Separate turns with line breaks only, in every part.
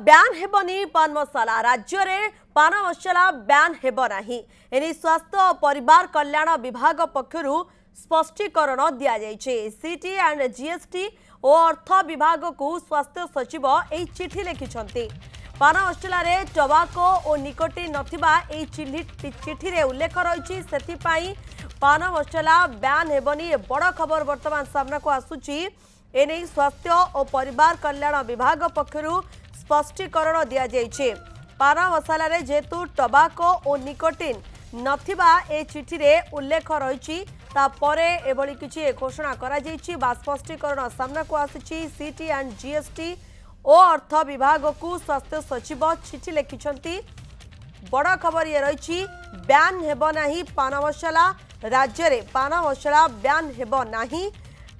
ब्यान हेबनी पान मसला राज्य में पान मसला ब्यान हेब नाही एने स्वास्थ्य और परिवार कल्याण विभाग पक्षर स्पष्टीकरण दि जाइए। सीटी एंड जीएसटी और अर्थ विभाग को स्वास्थ्य सचिव यह चिठी लिखिं। पान मसला टबाको और निकोटिन नथिबा चिठी रे उल्लेख रही से पान मसला ब्यान हेबनी बड़ खबर वर्तमान सामना को आसुची। एने स्वास्थ्य और परिवार कल्याण विभाग पक्षर स्पष्टीकरण दि जाइए। पान मसला जेहेतु टबाको और निकोटिन नथिबा ए चिठी रे उल्लेख रही एभली किछि घोषणा करा जाइछि बा स्पष्टीकरण सामना को आसी। सीटी एंड जीएसटी और अर्थ विभाग को स्वास्थ्य सचिव चिठी लिखिं। बड़ खबर ये रही ब्यान हेब नाही पान मसला राज्य में पान मसला ब्यान हेब नाही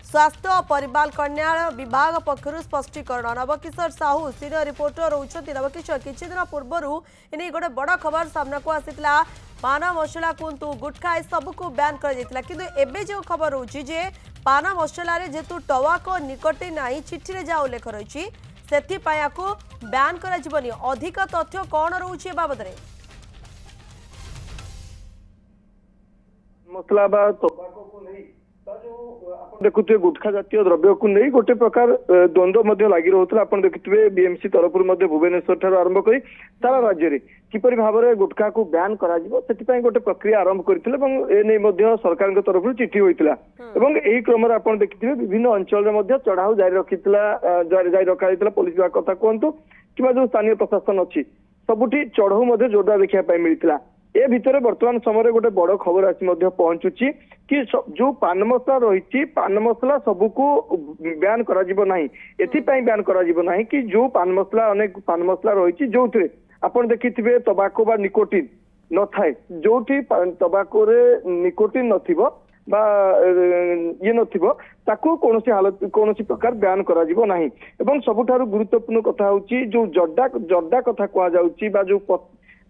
स्वास्थ्य और परिवार कल्याण विभाग पक्षर स्पष्टीकरण। नवकिशोर साहू सीनियर रिपोर्टर होती। नवकिशोर किछि दिन पूर्वर इन्हें गोटे बड़ खबर सामना को आसीला पान मसला कहतु गुटखा ए सबको ब्यान कर जो खबर होची जे पान मसला जेहेतु टबाको निकोटिन नाही चिठी रे जा उल्लेख रही से ब्यान कर अधिक तथ्य कौन रोचे बाबद
मसला बा टबाको को नहीं देखुए गुटखा जातीय द्रव्य को नहीं गोटे प्रकार द्वंद्व लगी रोला। आप देखुए बीएमसी तरफ भुवनेश्वर ठार आरंभ कर सारा राज्य में किपरि भाव में गुटखा को ब्यान करा गोटे प्रक्रिया आरंभ करते सरकार तरफ चिठी होता। यही क्रम आप देखिए विभिन्न अंचल में चढ़ाऊ जारी रखा पुलिस विभाग कथा कहतु कि जो स्थानीय प्रशासन अच्छी सबुठी चढ़ाऊ जोरदार देखा मिलता। ए भितर वर्तमान समय गोटे बड़ खबर आसी पहुंचुची कि जो पान मसला रही पान मसला सबको ब्यान करा ब्यान करा कि जो पान मसला अनेक पान मसला रही जो आपन देखिथिबे टबाको बा निकोटिन न थाए जो टबाको रे निकोटिन नथिबो बा ये नथिबो ताकू कोनोसी हालत कोनोसी प्रकार ब्यान करा नाही। एवं सबुठारु गुरुत्वपूर्ण कथा होची जो जर्दा कथा कहा जाउची बा जो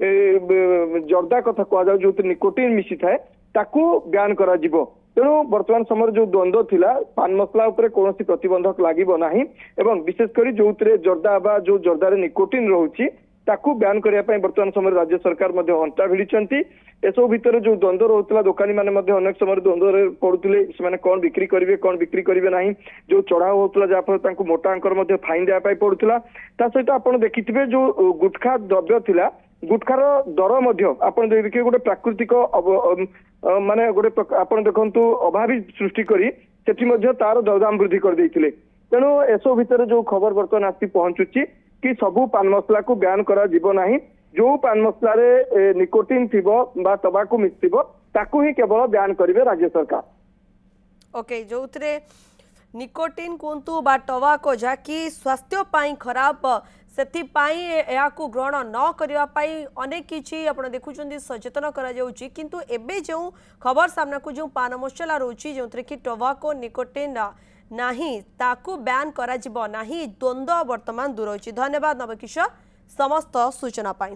जर्दा कथा कह जो निकोटिन मिसी थाए ताकू ब्यान करा तेणु वर्तमान समय जो द्वंद्व थिला पान मसला उपरे कौन प्रतिबंधक लागिबो नाही एवं विशेषकर जो जर्दा बा जो जर्दार निकोटिन रोची ताकू ब्यान करने वर्तमान समय राज्य सरकार अंटा भिड़ी। एसबू भितर जो द्वंद्व रोला दोकानी मैंने अनेक समय द्वंद्व पड़ुते से कौन बिक्री करेंगे कौन बिक्री करेंगे ना जो चढ़ाऊ होता जहाँफल मोटा अंकर फाइन देवाई पड़ूला। सहित आप देखिए जो गुटखा द्रव्य थिला गुटखार दर आप देखिए गोटे प्राकृतिक माने गोटे आप देखु अभावी सृष्टि करी तार दरदाम वृद्धि कर तेणु एसबू भितर जो खबर बर्तमान आसी पहुंचुची कि सबू पान मसला को ब्यान करा नाही जो पान मसला रे निकोटिन थिबो बा टबाको मिक्स थिबो ताकू ही केवल ब्यान करिवे राज्य सरकार।
ओके जो निकोटिन कोंतु बा टबाको जाकी स्वास्थ्य पाई खराब सेति पाई याकू ग्रहण न करिवा पाई अनेक किछि आपण देखुचंदी सचेतन करा जाउची किंतु एबे जो खबर सामना को जो पान मसला रोची जोंतरे कि टबाको निकोटिन नाही ताकू ब्यान करा जिवो नाही द्वंद्व वर्तमान दूर होची। धन्यवाद नवकिशोर समस्त सूचना पाई।